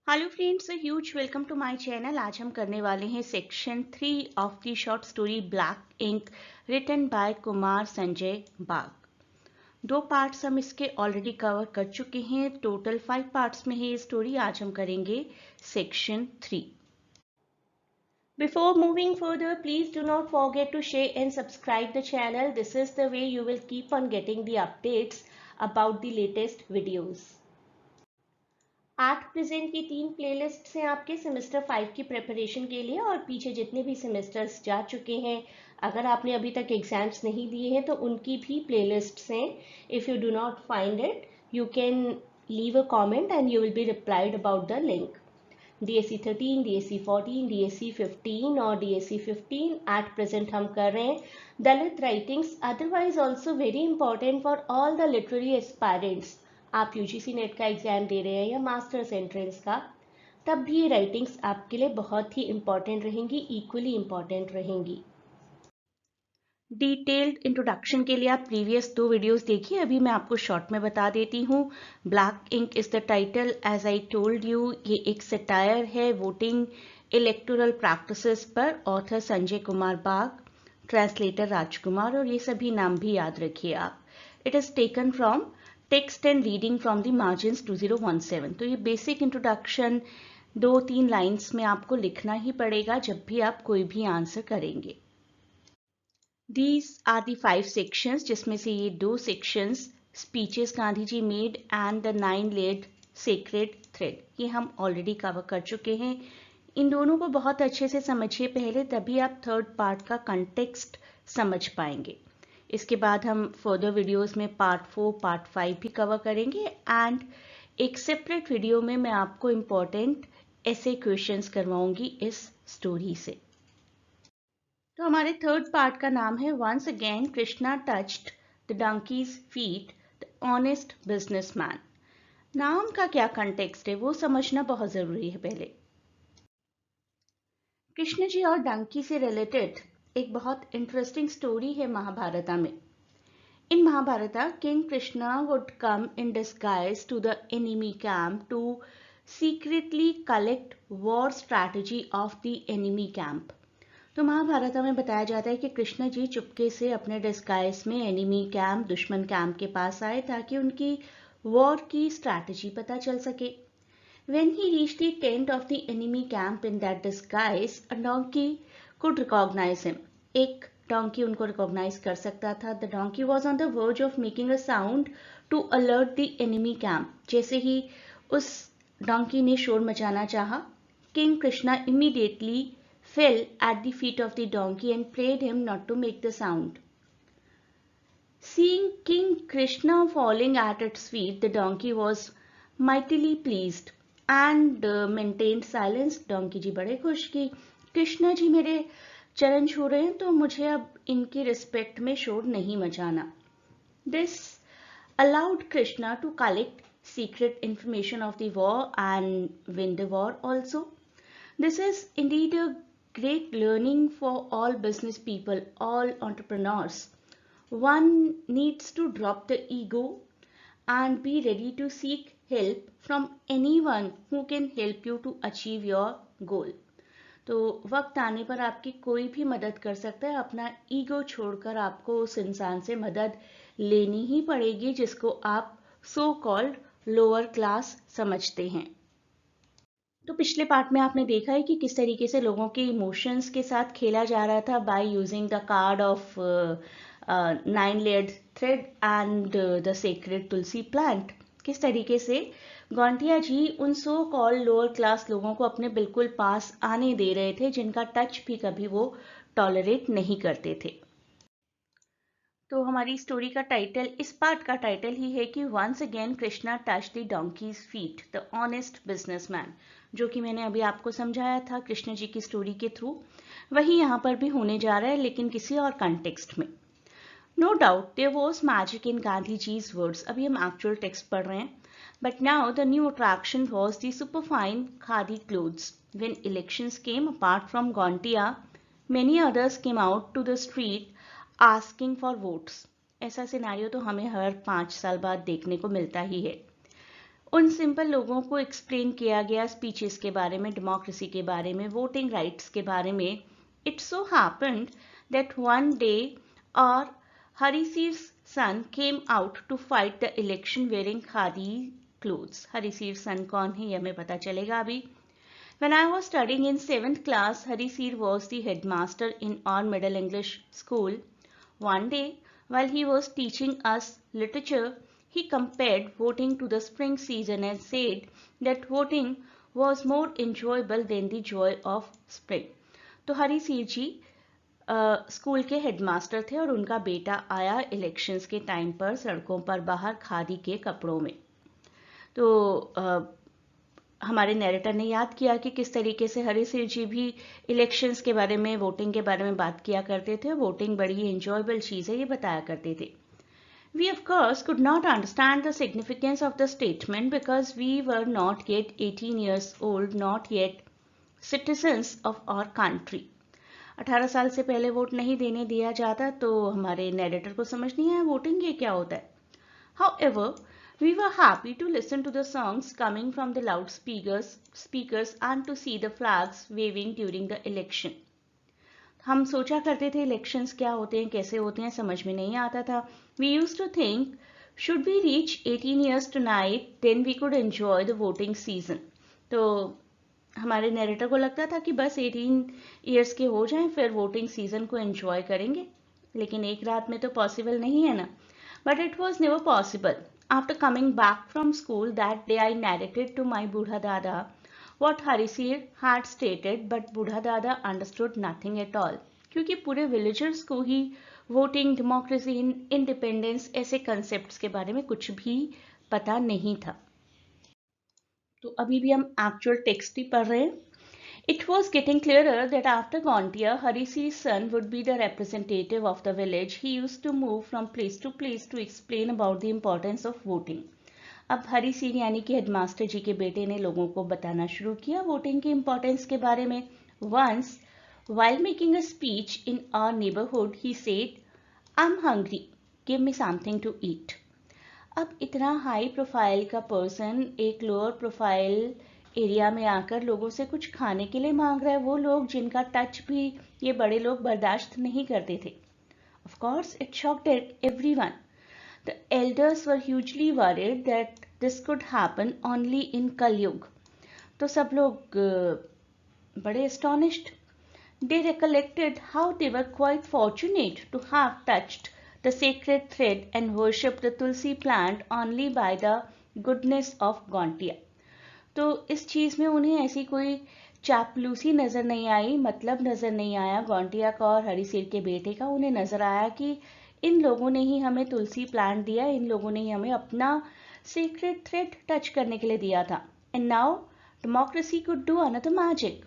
Hello friends, huge welcome to my channel. आज हम करने वाले हैं section 3 of the short story black ink written by Kumar Sanjay Bag. 2 parts हम इसके ऑलरेडी कवर कर चुके हैं। टोटल 5 पार्ट्स में है ये स्टोरी। आज हम करेंगे section 3। Before moving further, please do not forget to share and subscribe the channel. This is the way you will keep on getting the updates about the latest videos. At present की 3 playlist हैं आपके semester 5 की preparation के लिए, और पीछे जितने भी सेमेस्टर्स जा चुके हैं, अगर आपने अभी तक एग्जाम्स नहीं दिए हैं तो उनकी भी प्लेलिस्ट्स हैं। If you do not find it, you can leave a comment and you will be replied about the link. DSC 13, DSC 14, DSC 15 और DSC 15 एट प्रेजेंट हम कर रहे हैं। Dalit writings otherwise also very important for all the literary aspirants. आप UGC NET का exam दे रहे हैं या मास्टर्स एंट्रेंस का, तब भी ये राइटिंग्स आपके लिए बहुत ही इंपॉर्टेंट रहेंगी, इक्वली इंपॉर्टेंट रहेंगी। डिटेल्ड इंट्रोडक्शन के लिए आप प्रीवियस 2 वीडियोस देखिए। अभी मैं आपको शॉर्ट में बता देती हूँ। Black ink is the title. As I told you, ये एक सटायर है वोटिंग इलेक्टोरल प्रैक्टिसेस पर। ऑथर संजय कुमार बाग, ट्रांसलेटर राजकुमार, और ये सभी नाम भी याद रखिए आप। It is taken from text and reading from the margins 2017। तो ये बेसिक इंट्रोडक्शन 2-3 लाइन्स में आपको लिखना ही पड़ेगा जब भी आप कोई भी आंसर करेंगे। These are the 5 sections, जिसमें से ये 2 sections speeches Gandhi ji made and the 9 layered sacred thread, ये हम ऑलरेडी कवर कर चुके हैं। इन दोनों को बहुत अच्छे से समझिए पहले, तभी आप थर्ड पार्ट का कंटेक्स्ट समझ पाएंगे। इसके बाद हम फर्दर वीडियोस में पार्ट 4, पार्ट 5 भी कवर करेंगे, एंड एक सेपरेट वीडियो में मैं आपको इम्पोर्टेंट ऐसे क्वेश्चंस करवाऊंगी इस स्टोरी से। तो हमारे थर्ड पार्ट का नाम है once again Krishna touched the donkey's feet the honest businessman. नाम का क्या कंटेक्स्ट है वो समझना बहुत जरूरी है पहले। कृष्ण जी और डंकी से रिलेटेड एक बहुत इंटरेस्टिंग स्टोरी है महाभारता में। In Mahabharata, King Krishna would come in disguise to the enemy camp to secretly collect war strategy of the enemy camp. तो महाभारता में बताया जाता है कि कृष्ण जी चुपके से अपने डिस्गाइज में एनिमी कैंप, दुश्मन कैंप के पास आए ताकि उनकी वॉर की स्ट्रैटेजी पता चल सके। When he reached the tent of the enemy camp in that disguise, a donkey could recognize him. एक डोंकी उनको रिकॉग्नाइज कर सकता था। The donkey was on the verge of making a sound to alert the enemy camp. जैसे ही उस donkey ने शोर मचाना चाहा, King Krishna immediately fell at the feet of the donkey and prayed him not to make the sound. Seeing King Krishna falling at its feet, the donkey was mightily pleased and maintained silence. Donkey ji बड़े खुश कि कृष्णा जी मेरे चरण छू रहे हैं तो मुझे अब इनकी रिस्पेक्ट में शोर नहीं मचाना। This allowed Krishna to collect secret information of the war and win the war also. This is indeed a great learning for all business people, all entrepreneurs. One needs to drop the ego and be ready to seek help from anyone who can help you to achieve your goal. तो वक्त आने पर आपकी कोई भी मदद कर सकता है। अपना ईगो छोड़कर आपको उस इंसान से मदद लेनी ही पड़ेगी जिसको आप सो कॉल्ड लोअर क्लास समझते हैं। तो पिछले पार्ट में आपने देखा है कि किस तरीके से लोगों के इमोशंस के साथ खेला जा रहा था by using the card of 9 layered thread and the sacred Tulsi plant. किस तरीके से गौंटिया जी उन सो कॉल्ड लोअर क्लास लोगों को अपने बिल्कुल पास आने दे रहे थे जिनका टच भी कभी वो टॉलरेट नहीं करते थे। तो हमारी स्टोरी का टाइटल, इस पार्ट का टाइटल ही है कि once again Krishna touch the donkey's feet the honest businessman, जो कि मैंने अभी आपको समझाया था कृष्ण जी की स्टोरी के थ्रू। वही यहाँ पर भी होने जा रहा है लेकिन किसी और कंटेक्स्ट में। No doubt there was magic in Gandhi ji's words. अभी हम एक्चुअल टेक्स्ट पढ़ रहे हैं। But now the new attraction was the superfine khadi clothes. When elections came, apart from Gauntia, many others came out to the street asking for votes. ऐसा scenario तो हमें हर 5 साल बाद देखने को मिलता ही है। उन सिंपल लोगों को एक्सप्लेन किया गया स्पीचेस के बारे में, डेमोक्रेसी के बारे में, वोटिंग राइट्स के बारे में. It so happened that one day और Hari Sir's son came out to fight the election wearing khadi clothes. Hari Sir's son कौन है ये हमें पता चलेगा अभी. When I was studying in 7th class, Hari Sir was the headmaster in our middle English school. One day, while he was teaching us literature, he compared voting to the spring season and said that voting was more enjoyable than the joy of spring. तो हरी सिर जी school के headmaster थे और उनका बेटा आया elections के time पर सड़कों पर बाहर खादी के कपड़ों में. तो हमारे नैरेटर ने याद किया कि किस तरीके से हरी सिर जी भी इलेक्शंस के बारे में, वोटिंग के बारे में बात किया करते थे. वोटिंग बड़ी एंजॉयबल चीज़ है ये बताया करते थे. We of course could not understand the significance of the statement because we were not yet 18 years old, not yet citizens of our country. 18 साल से पहले वोट नहीं देने दिया जाता, तो हमारे नैरेटर को समझ नहीं आया वोटिंग ये क्या होता है. However, we were happy to listen to the songs coming from the loudspeakers and to see the flags waving during the election. हम सोचा करते थे इलेक्शंस क्या होते हैं, कैसे होते हैं, समझ में नहीं आता था. We used to think, should we reach 18 years tonight, then we could enjoy the voting season. तो हमारे नैरेटर को लगता था कि बस 18 इयर्स के हो जाएं फिर वोटिंग सीजन को एंजॉय करेंगे. लेकिन एक रात में तो पॉसिबल नहीं है ना. But it was never possible. After coming back from school that day I narrated to my बूढ़ा दादा what Hari Sir had stated, but बूढ़ा दादा understood nothing at all. क्योंकि पूरे विलेजर्स को ही वोटिंग, डेमोक्रेसी, इंडिपेंडेंस ऐसे कंसेप्ट्स के बारे में कुछ भी पता नहीं था. तो अभी भी हम एक्चुअल टेक्स्ट ही पढ़ रहे हैं. It was getting clearer that after Gauntia, Hari Sir's son would be the representative of the village. He used to move from place to place to explain about the importance of voting. अब हरी सिर यानी कि headmaster जी के बेटे ने लोगों को बताना शुरू किया वोटिंग की इम्पोर्टेंस के बारे में. Once, while making a speech in our neighborhood, he said, "I'm hungry. Give me something to eat." अब इतना हाई प्रोफाइल का पर्सन एक लोअर प्रोफाइल एरिया में आकर लोगों से कुछ खाने के लिए मांग रहा है, वो लोग जिनका टच भी ये बड़े लोग बर्दाश्त नहीं करते थे. Of course, it shocked everyone. The elders were hugely worried that this could happen only in Kalyug. तो सब लोग बड़े astonished. They recollected how they were quite fortunate to have touched the sacred thread and worshipped the tulsi plant only by the goodness of Gauntia. तो इस चीज़ में उन्हें ऐसी कोई चापलूसी नज़र नहीं आई, मतलब नज़र नहीं आया गौंटिया का और हरी सिर के बेटे का. उन्हें नज़र आया कि इन लोगों ने ही हमें तुलसी प्लांट दिया, इन लोगों ने ही हमें अपना सीक्रेट थ्रेड टच करने के लिए दिया था. And now democracy could do another magic.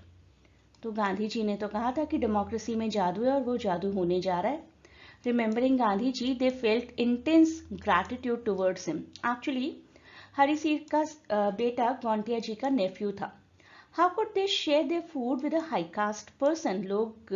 तो गांधी जी ने तो कहा था कि डेमोक्रेसी में जादू है और वो जादू होने जा रहा है. Remembering Gandhi ji, they felt intense gratitude towards him. Actually Hari सिर का बेटा गौंटिया जी का नेफ्यू था. How could they share their food with a high caste person. लोग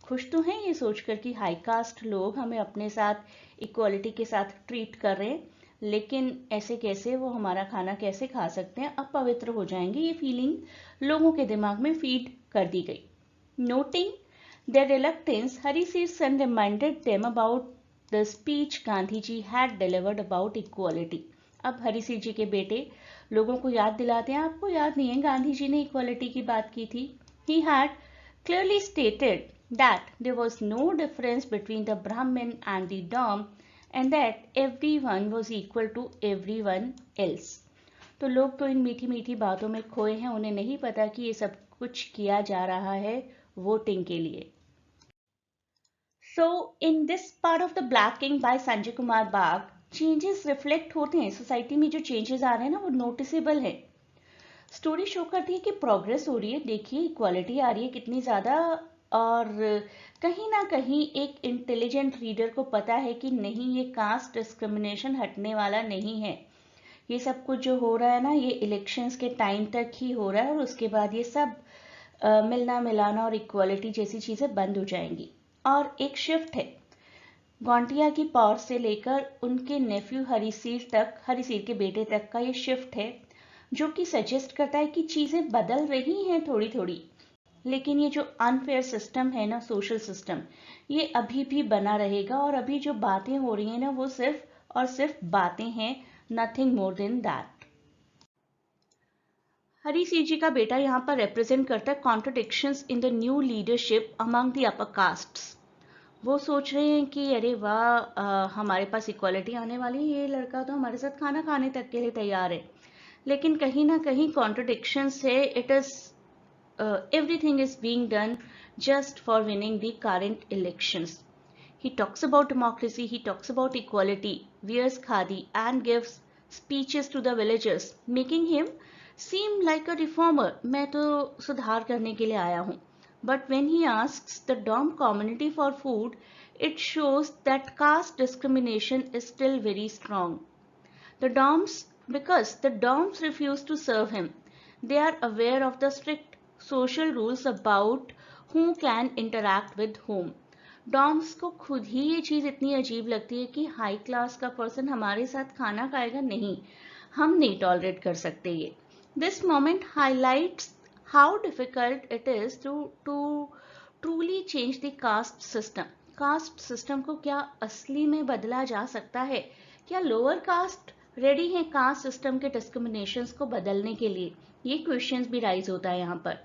खुश तो हैं ये सोचकर कि हाई कास्ट लोग हमें अपने साथ इक्वालिटी के साथ ट्रीट कर रहे हैं, लेकिन ऐसे कैसे वो हमारा खाना कैसे खा सकते हैं, अपवित्र हो जाएंगे. ये फीलिंग लोगों के दिमाग में फीड कर दी गई. Noting their reluctance, Hari Sir's son reminded them about the speech Gandhi ji had delivered about equality. अब हरी सिर जी के बेटे लोगों को याद दिलाते हैं, आपको याद नहीं है गांधी जी ने इक्वालिटी की बात की थी. He had clearly stated that there was no difference between the Brahmin and the Dom and that everyone was equal to everyone else. तो लोग तो इन मीठी मीठी बातों में खोए हैं, उन्हें नहीं पता कि ये सब कुछ किया जा रहा है वोटिंग के लिए. So in this part of the Black King by Sanjay Kumar Bagh, changes reflect होते हैं. सोसाइटी में जो चेंजेस आ रहे हैं ना वो नोटिसेबल है. स्टोरी शो करती है कि प्रोग्रेस हो रही है, देखिए इक्वालिटी आ रही है कितनी ज़्यादा, और कहीं ना कहीं एक इंटेलिजेंट रीडर को पता है कि नहीं ये कास्ट डिस्क्रिमिनेशन हटने वाला नहीं है. ये सब कुछ जो हो रहा है ना ये इलेक्शंस के टाइम तक ही हो रहा है और उसके बाद ये सब मिलना मिलाना और इक्वालिटी जैसी चीज़ें बंद हो जाएंगी. और एक शिफ्ट है गौंटिया की पावर से लेकर उनके नेफ्यू हरी सिर तक, हरी सिर के बेटे तक का ये शिफ्ट है जो कि सजेस्ट करता है कि चीज़ें बदल रही हैं थोड़ी थोड़ी, लेकिन ये जो अनफेयर सिस्टम है ना, सोशल सिस्टम, ये अभी भी बना रहेगा और अभी जो बातें हो रही हैं ना वो सिर्फ और सिर्फ बातें हैं, nothing more than that. Hari Singh ji का बेटा यहाँ पर रिप्रेजेंट करता है contradictions in the new leadership among the upper castes. वो सोच रहे हैं कि अरे वाह, हमारे पास इक्वालिटी आने वाली है, ये लड़का तो हमारे साथ खाना खाने तक के लिए तैयार है। लेकिन कहीं ना कहीं कॉन्ट्रडिक्शंस है, it is everything is being done just for winning the current elections. He talks about democracy, he talks about equality, wears khadi and gives speeches to the villagers, making him seem like a reformer. मैं तो सुधार करने के लिए आया हूँ. But when he asks the Dom community for food, it shows that caste discrimination is still very strong. The Doms, because the Doms refuse to serve him, they are aware of the strict social rules about who can interact with whom. Doms को खुद ही ये चीज़ इतनी अजीब लगती है कि high class का person हमारे साथ खाना खाएगा नहीं, हम नहीं टॉलरेट कर सकते ये. This moment highlights how difficult it is to truly change the caste system. Caste system को क्या असली में बदला जा सकता है? क्या लोअर कास्ट रेडी है कास्ट सिस्टम के डिस्क्रिमिनेशंस को बदलने के लिए? ये क्वेश्चंस भी राइज होता है यहाँ पर.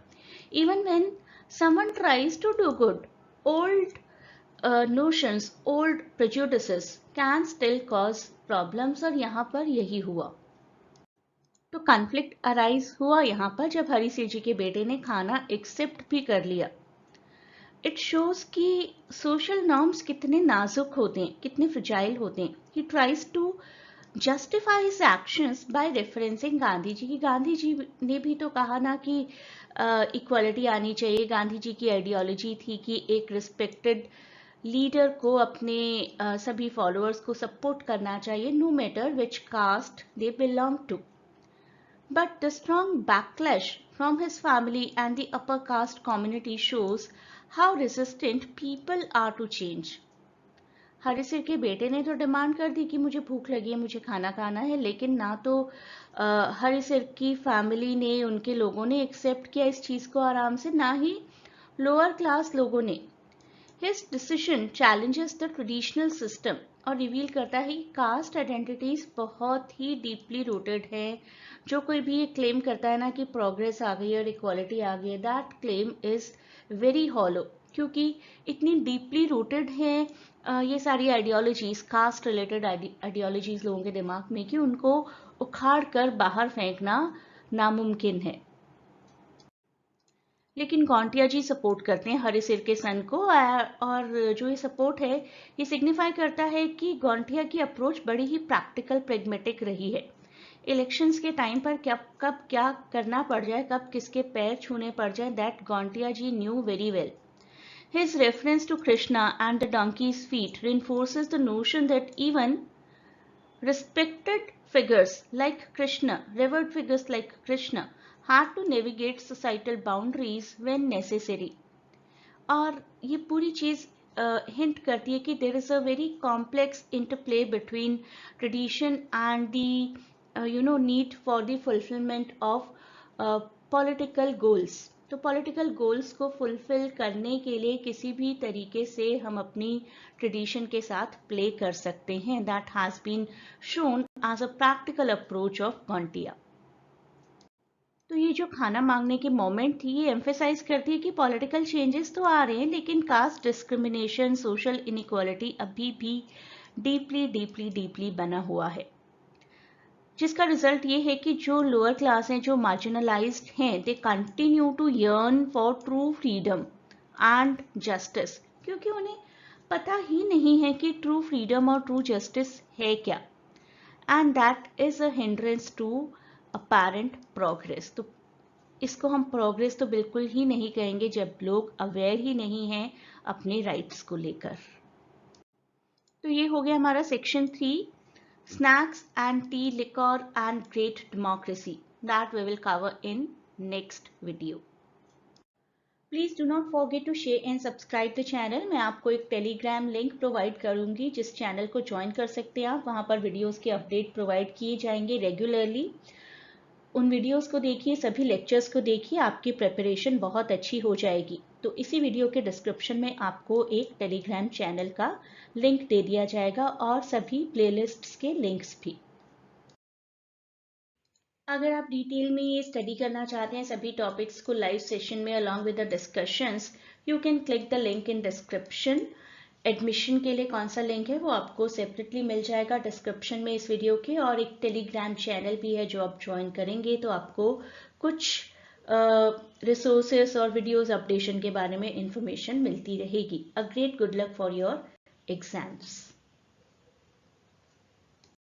Even when someone tries to do good, old notions, old prejudices can still cause problems, और यहाँ पर यही हुआ. तो कॉन्फ्लिक्ट अराइज हुआ यहाँ पर जब हरी सिंह जी के बेटे ने खाना एक्सेप्ट भी कर लिया. इट शोज कि सोशल नॉर्म्स कितने नाजुक होते हैं, कितने फ्रिजाइल होते हैं. He tries to justify his actions by referencing Gandhi ji की. गांधी जी ने भी तो कहा ना कि इक्वालिटी आनी चाहिए. गांधी जी की आइडियोलॉजी थी कि एक रिस्पेक्टेड लीडर को अपने सभी फॉलोअर्स को सपोर्ट करना चाहिए, no matter which caste they belong to. But the strong backlash from his family and the upper caste community shows how resistant people are to change. Hari Singh के बेटे ने तो डिमांड कर दी कि मुझे भूख लगी है, मुझे खाना खाना है, लेकिन ना तो हरी सिंह की फैमिली ने, उनके लोगों ने एक्सेप्ट किया इस चीज़ को आराम से, ना ही लोअर क्लास लोगों ने. His decision challenges the traditional system और रिवील करता है कि कास्ट आइडेंटिटीज बहुत ही डीपली रूटेड है. जो कोई भी ये क्लेम करता है ना कि प्रोग्रेस आ गई और इक्वालिटी आ गई, that claim is very hollow, क्योंकि इतनी डीपली रूटेड है ये सारी आइडियोलॉजीज, कास्ट रिलेटेड आइडियोलॉजीज लोगों के दिमाग में, कि उनको उखाड़ कर बाहर फेंकना नामुमकिन है. लेकिन गौंटिया जी सपोर्ट करते हैं हरी सिर के सन को, और जो ये सपोर्ट है ये सिग्निफाई करता है कि गौंटिया की अप्रोच बड़ी ही प्रैक्टिकल प्रेगमेटिक रही है. इलेक्शंस के टाइम पर कब क्या करना पड़ जाए, कब किसके पैर छूने पड़ जाए, that Gauntia ji knew very well. His reference to Krishna and the donkey's feet reinforces the notion that even respected figures like Krishna, revered figures like Krishna, had to navigate societal boundaries when necessary. और ये पूरी चीज़ hint करती है कि there is a very complex interplay between tradition and the need for the fulfillment of political goals. तो political goals को fulfil करने के लिए किसी भी तरीके से हम अपनी ट्रेडिशन के साथ प्ले कर सकते हैं. That has been shown as a practical approach of Gauntia. तो ये जो खाना मांगने की मोमेंट थी, ये एम्फेसाइज करती है कि पॉलिटिकल चेंजेस तो आ रहे हैं, लेकिन कास्ट डिस्क्रिमिनेशन, सोशल इनइक्वालिटी अभी भी डीपली डीपली डीपली बना हुआ है, जिसका रिजल्ट ये है कि जो लोअर क्लास हैं, जो मार्जिनलाइज्ड हैं, they continue to yearn for true freedom and justice, क्योंकि उन्हें पता ही नहीं है कि ट्रू फ्रीडम और ट्रू जस्टिस है क्या. And that is a hindrance to apparent progress. तो इसको हम प्रोग्रेस तो बिल्कुल ही नहीं कहेंगे जब लोग अवेयर ही नहीं हैं अपने राइट्स को लेकर. तो ये हो गया हमारा section 3, snacks and tea, liquor and great democracy, that we will cover in next video. Please do not forget to share and subscribe the channel. मैं आपको एक टेलीग्राम लिंक प्रोवाइड करूंगी, जिस चैनल को ज्वाइन कर सकते हैं आप. वहां पर वीडियोस के अपडेट प्रोवाइड किए जाएंगे रेगुलरली. उन वीडियोस को देखिए, सभी लेक्चर्स को देखिए, आपकी प्रिपरेशन बहुत अच्छी हो जाएगी। तो इसी वीडियो के डिस्क्रिप्शन में आपको एक टेलीग्राम चैनल का लिंक दे दिया जाएगा और सभी प्लेलिस्ट्स के लिंक्स भी। अगर आप डिटेल में ये स्टडी करना चाहते हैं सभी टॉपिक्स को लाइव सेशन में along with the discussions, you can click the link in description. Admission के लिए कौन सा लिंक है वो आपको सेपरेटली मिल जाएगा डिस्क्रिप्शन में इस वीडियो के, और एक टेलीग्राम चैनल भी है जो आप ज्वाइन करेंगे तो आपको कुछ रिसोर्सेस और वीडियोस अपडेशन के बारे में इंफॉर्मेशन मिलती रहेगी। A great good luck for your exams.